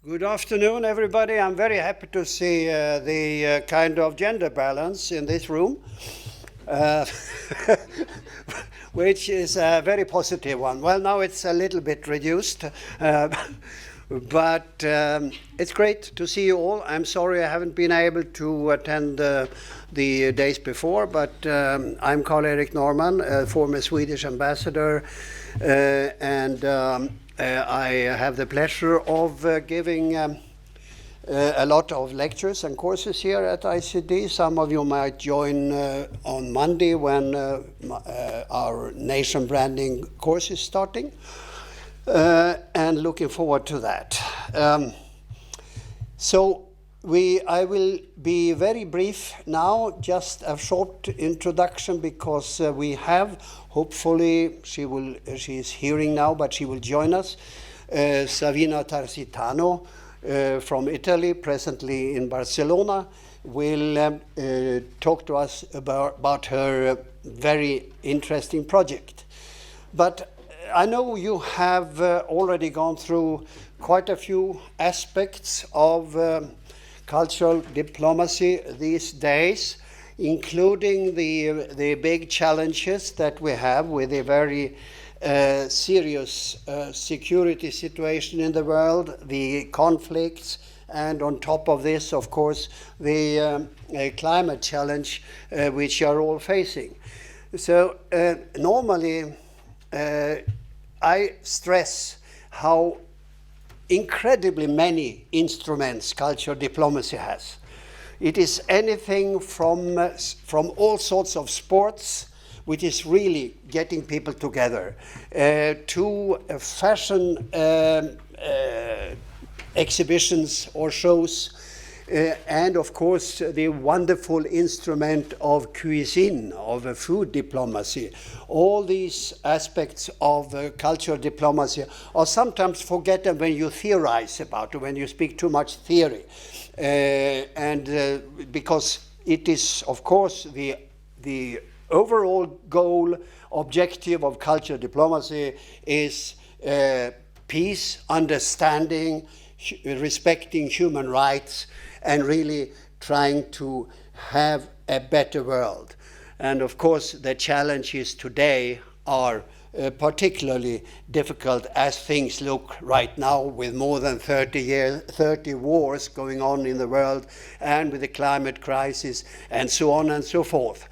Good afternoon, everybody. I'm very happy to see the kind of gender balance in this room, uh, which is a very positive one. Well, now it's a little bit reduced, but it's great to see you all. I'm sorry I haven't been able to attend the days before, but I'm Karl-Erik Norrman, former Swedish ambassador, and I have the pleasure of giving a lot of lectures and courses here at ICD. Some of you might join on Monday when our nation branding course is starting, and looking forward to that. I will be very brief now, just a short introduction, because we have, hopefully, she is hearing now, but she will join us, Savina Tarsitano from Italy, presently in Barcelona, will talk to us about her very interesting project. But I know you have already gone through quite a few aspects of cultural diplomacy these days, including the big challenges that we have with a very serious security situation in the world, the conflicts, and on top of this, of course, the climate challenge which you are all facing. So normally I stress how incredibly many instruments cultural diplomacy has. It is anything from all sorts of sports, which is really getting people together, to fashion exhibitions or shows, and of course the wonderful instrument of cuisine, of food diplomacy. All these aspects of cultural diplomacy are sometimes forgotten when you theorize about it, when you speak too much theory. Because it is, of course, the overall goal, objective of cultural diplomacy is peace, understanding, respecting human rights, and really trying to have a better world. And of course, the challenges today are particularly difficult as things look right now, with more than 30 wars going on in the world, and with the climate crisis, and so on and so forth.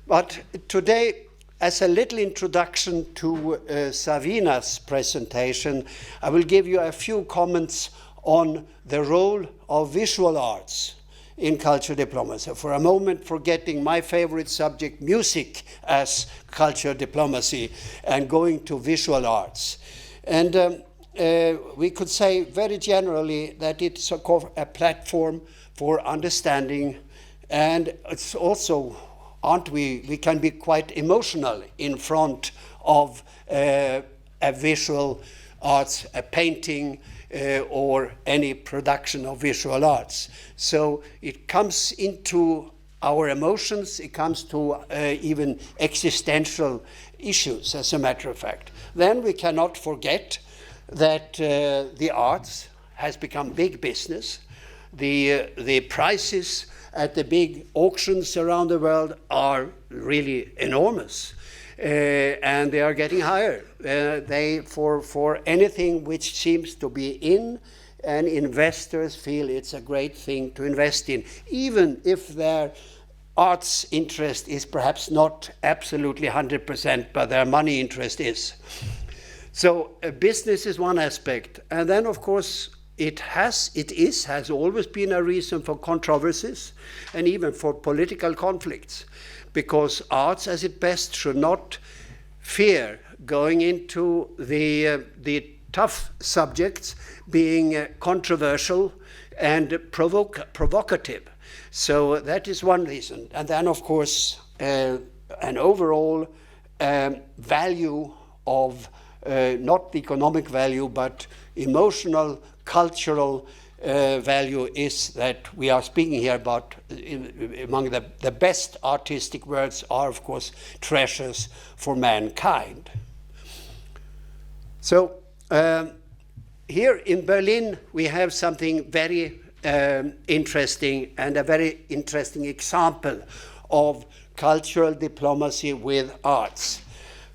But today, as a little introduction to Savina's presentation, I will give you a few comments on the role of visual arts in cultural diplomacy. For a moment, forgetting my favorite subject, music, as cultural diplomacy, and going to visual arts. And we could say very generally that it's a platform for understanding, and it's also, we can be quite emotional in front of a visual arts, a painting, or any production of visual arts. So it comes into our emotions, it comes to even existential issues, as a matter of fact. Then we cannot forget that the arts has become big business. The prices at the big auctions around the world are really enormous. And they are getting higher. For anything which seems to be in, and investors feel it's a great thing to invest in, even if their arts interest is perhaps not absolutely 100%, but their money interest is. So business is one aspect, and then of course it has always been a reason for controversies and even for political conflicts, because arts as it best should not fear going into the tough subjects, being controversial and provocative. So that is one reason. And then of course an overall value of not the economic value, but emotional, cultural value is that we are speaking here about, among the best artistic words are, of course, treasures for mankind. So here in Berlin, we have something very interesting, and a very interesting example of cultural diplomacy with arts.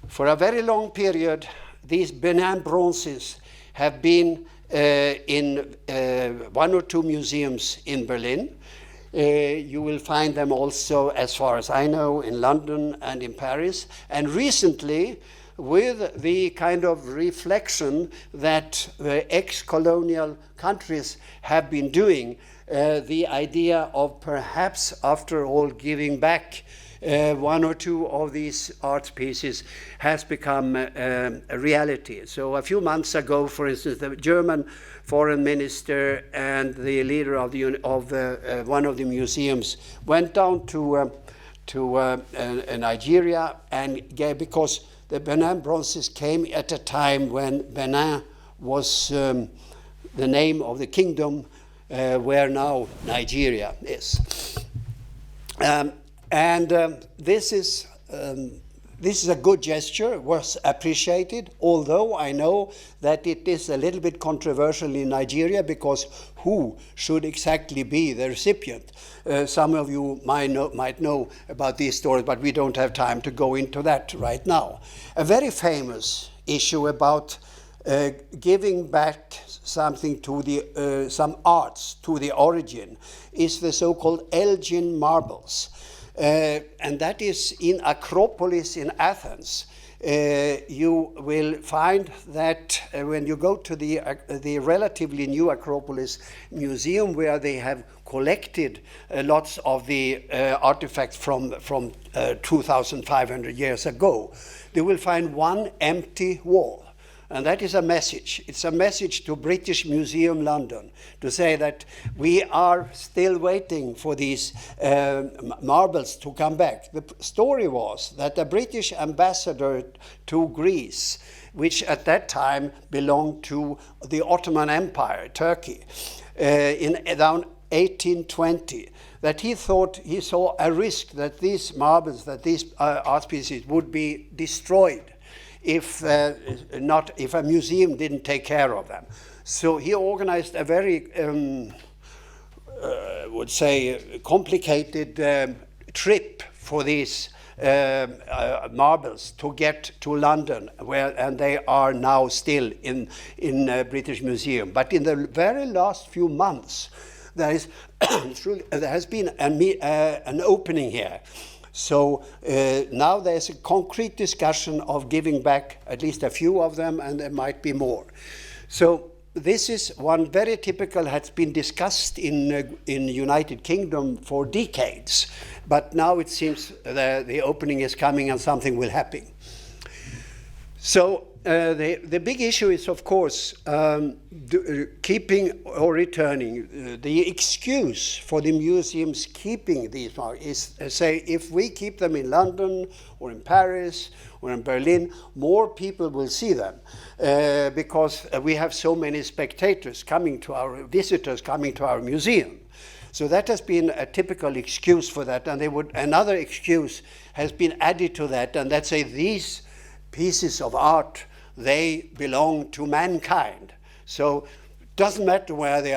For a very long period, these Benin bronzes have been in one or two museums in Berlin. You will find them also, as far as I know, in London and in Paris. And recently, with the kind of reflection that ex-colonial countries have been doing, the idea of perhaps, after all, giving back one or two of these art pieces has become a reality. So a few months ago, for instance, the German foreign minister and the leader of one of the museums went down to Nigeria, and because the Benin bronzes came at a time when Benin was the name of the kingdom where now Nigeria is. This is a good gesture. It was appreciated, although I know that it is a little bit controversial in Nigeria, because who should exactly be the recipient? Some of you might know about these stories, but we don't have time to go into that right now. A very famous issue about giving back something to the some arts to the origin is the so-called Elgin marbles. And that is in Acropolis in Athens. You will find that when you go to the relatively new Acropolis Museum, where they have collected lots of the artifacts from 2,500 years ago, they will find one empty wall. And that is a message. It's a message to British Museum London to say that we are still waiting for these marbles to come back. The story was that a British ambassador to Greece, which at that time belonged to the Ottoman Empire, Turkey, in around 1820, that he thought he saw a risk that these marbles, that these art pieces would be destroyed if a museum didn't take care of them. So he organized a very, would say, complicated trip for these marbles to get to London, and they are now still in British Museum. But in the very last few months, there has been an opening here. So now there's a concrete discussion of giving back at least a few of them, and there might be more. So this is one very typical, has been discussed in United Kingdom for decades, but now it seems the opening is coming and something will happen. So the big issue is, of course, keeping or returning. The excuse for the museums keeping these marks is, say, if we keep them in London or in Paris or in Berlin, more people will see them because we have so many spectators coming to visitors coming to our museum. So that has been a typical excuse for that, and another excuse has been added to that, and that's these pieces of art, they belong to mankind. So it doesn't matter where they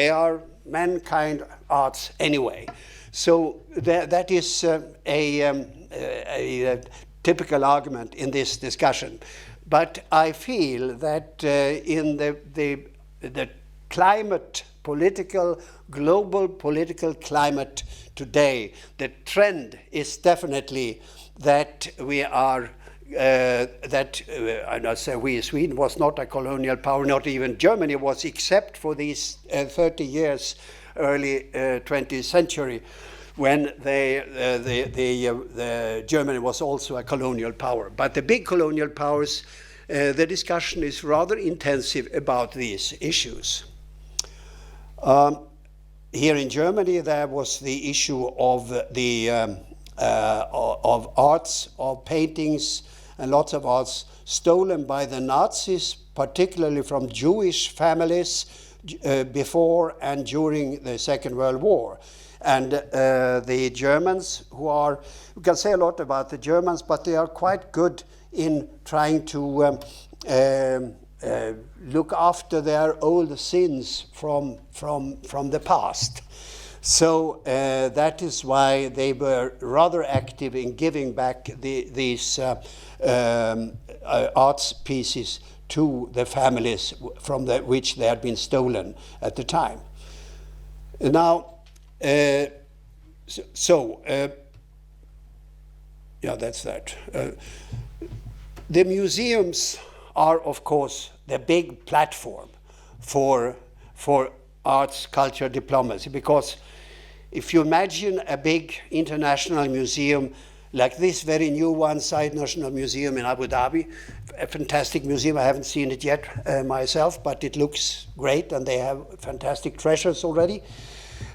are mankind arts anyway. So that is a typical argument in this discussion. But I feel that in the climate, global political climate today, the trend is definitely that we are I not say we, Sweden was not a colonial power, not even Germany was, except for these 30 years, early 20th century, when the Germany was also a colonial power. But the big colonial powers, the discussion is rather intensive about these issues. Here in Germany, there was the issue of of arts, of paintings, and lots of arts stolen by the Nazis, particularly from Jewish families before and during the Second World War. And the Germans, you can say a lot about the Germans, but they are quite good in trying to look after their old sins from the past. So that is why they were rather active in giving back these arts pieces to the families from which they had been stolen at the time. Now, yeah, that's that. The museums are, of course, the big platform for arts, culture, diplomacy, because if you imagine a big international museum like this very new one, Said National Museum in Abu Dhabi, a fantastic museum. I haven't seen it yet myself, but it looks great, and they have fantastic treasures already.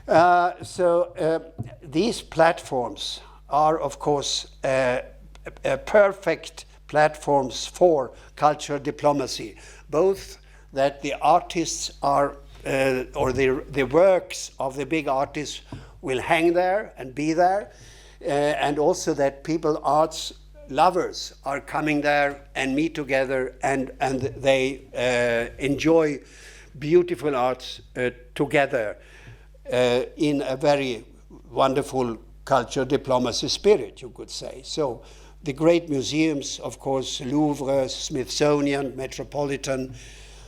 So these platforms are, of course, perfect platforms for cultural diplomacy, both that the artists are, or the works of the big artists will hang there and be there, and also that people, arts lovers, are coming there and meet together, and they enjoy beautiful arts together in a very wonderful culture diplomacy spirit, you could say. So the great museums, of course, Louvre, Smithsonian, Metropolitan,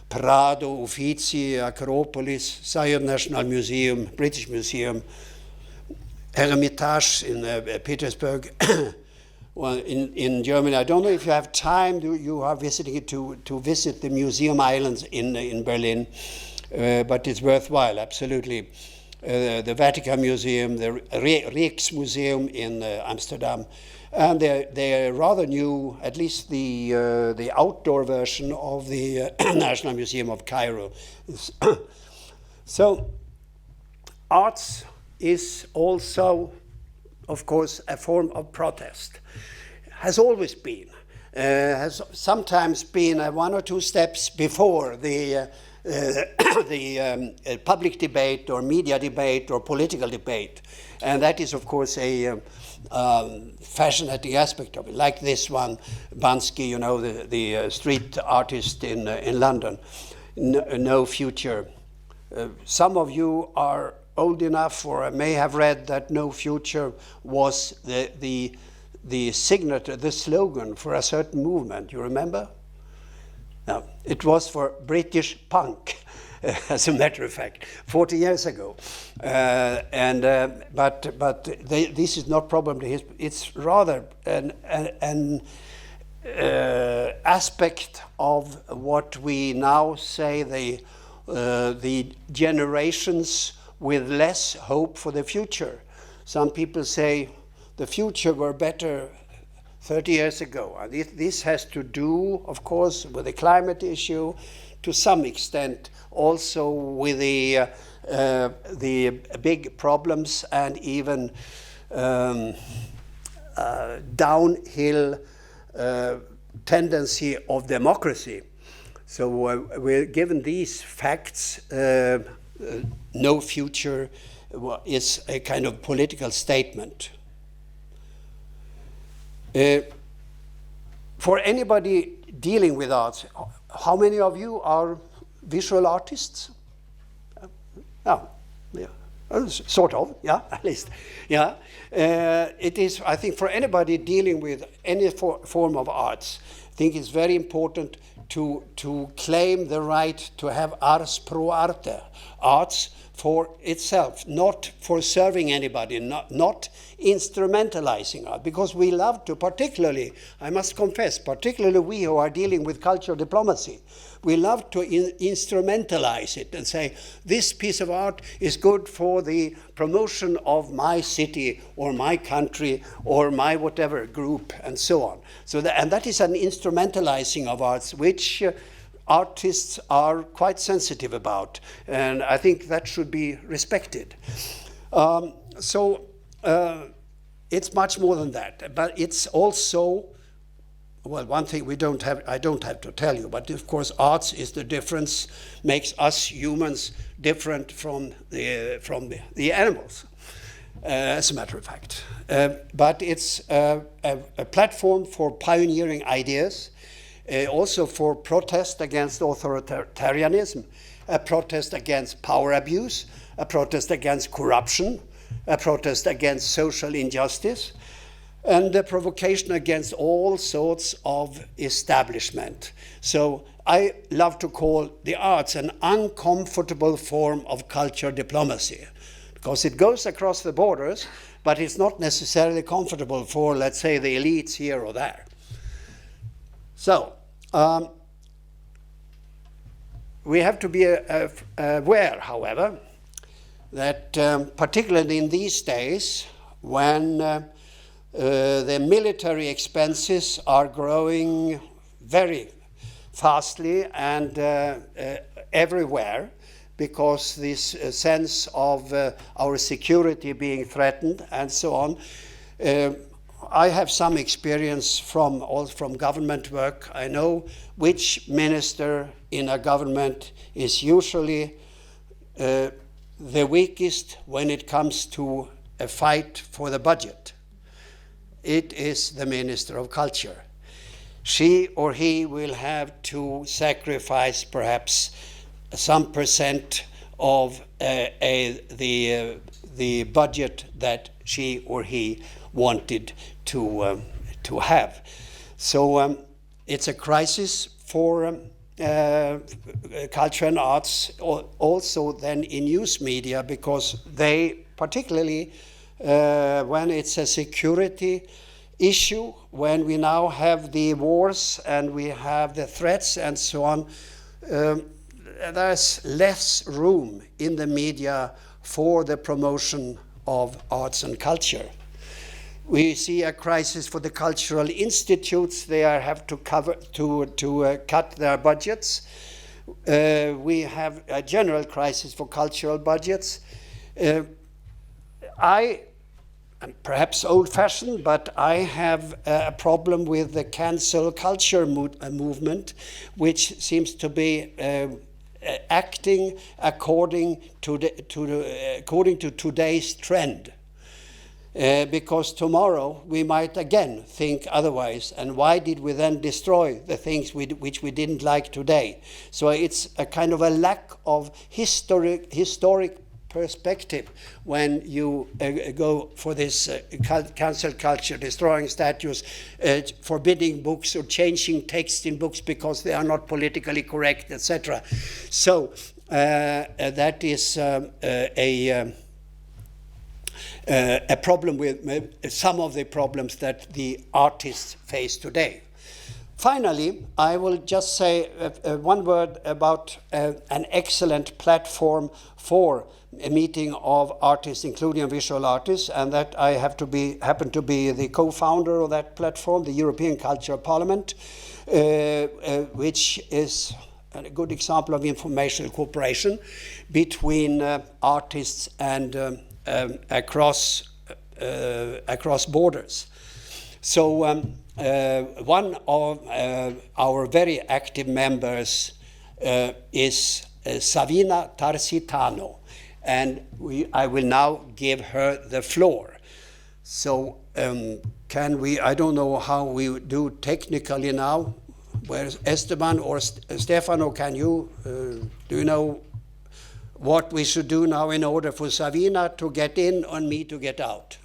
Prado, Uffizi, Acropolis, Zion National Museum, British Museum, Hermitage in Petersburg, well, in Germany. I don't know if you have time, you are visiting it to visit the museum islands in Berlin, but it's worthwhile, absolutely. The Vatican Museum, the Rijksmuseum in Amsterdam, and they're rather new, at least the outdoor version of the National Museum of Cairo. So arts is also, of course, a form of protest. Has always been, has sometimes been one or two steps before the public debate or media debate or political debate. And that is, of course, a fascinating aspect of it. Like this one, Bansky, you know, the street artist in London, No Future. Some of you are old enough or may have read that No Future was the signature, the slogan for a certain movement. You remember? No, it was for British punk, as a matter of fact, 40 years ago. But this is not probably it's rather an aspect of what we now say the generations with less hope for the future. Some people say the future were better 30 years ago. This has to do, of course, with the climate issue, to some extent also with the big problems and even downhill tendency of democracy. So we're given these facts, No Future is a kind of political statement. For anybody dealing with arts, how many of you are visual artists? Oh, yeah, sort of, yeah, at least, yeah. It is, I think, for anybody dealing with any form of arts, I think it's very important to claim the right to have ars pro arte, arts for itself, not for serving anybody, not instrumentalizing art, because we love to, particularly, I must confess, particularly we who are dealing with cultural diplomacy, we love to instrumentalize it and say, this piece of art is good for the promotion of my city or my country or my whatever group and so on. So and that is an instrumentalizing of arts, which artists are quite sensitive about, and I think that should be respected. It's much more than that, but it's also, well, one thing I don't have to tell you, but of course arts is the difference, makes us humans different from the animals, as a matter of fact. But it's a platform for pioneering ideas. also for protest against authoritarianism, a protest against power abuse, a protest against corruption, a protest against social injustice, and a provocation against all sorts of establishment. So I love to call the arts an uncomfortable form of culture diplomacy, because it goes across the borders, but it's not necessarily comfortable for, let's say, the elites here or there. So we have to be aware, however, that particularly in these days, when the military expenses are growing very fastly and everywhere, because this sense of our security being threatened and so on. I have some experience from government work. I know which minister in a government is usually the weakest when it comes to a fight for the budget. It is the Minister of Culture. She or he will have to sacrifice perhaps some percent of the budget that she or he wanted to have. So it's a crisis for culture and arts, also then in news media, because they, particularly when it's a security issue, when we now have the wars and we have the threats and so on, there's less room in the media for the promotion of arts and culture. We see a crisis for the cultural institutes. They have to cut their budgets. We have a general crisis for cultural budgets. I am perhaps old-fashioned, but I have a problem with the cancel culture movement, which seems to be acting according to today's trend. Because tomorrow we might again think otherwise, and why did we then destroy the things which we didn't like today? So it's a kind of a lack of historic perspective when you go for this cancel culture, destroying statues, forbidding books or changing text in books because they are not politically correct, etc. So that is a problem with some of the problems that the artists face today. Finally, I will just say one word about an excellent platform for a meeting of artists, including visual artists, and that I happen to be the co-founder of that platform, the European Culture Parliament, which is a good example of informational cooperation between artists and across borders. So one of our very active members is Savina Tarsitano, and I will now give her the floor. So can we, I don't know how we do technically now, where's Esteban or Stefano, can you, do you know what we should do now in order for Savina to get in and me to get out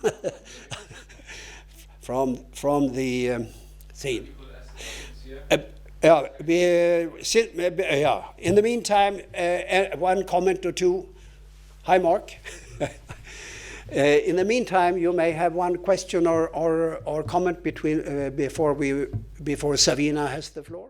from the scene? In the meantime, one comment or two. Hi, Mark. In the meantime, you may have one question or comment before Savina has the floor.